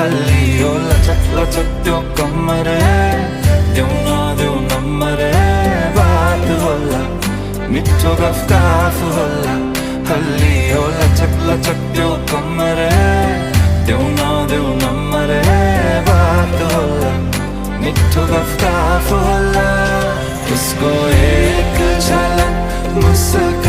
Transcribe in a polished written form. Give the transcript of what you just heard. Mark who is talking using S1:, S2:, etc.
S1: हल्ली ओ लचक लचक त्यो कमरे देऊ नम्बरे बात होला मिठो गफ होला हल्ली ओ लचक लचक त्यो कमरे देऊ नम्बरे बात होला मिठो गफ होला उसको एक झलक मुस्कान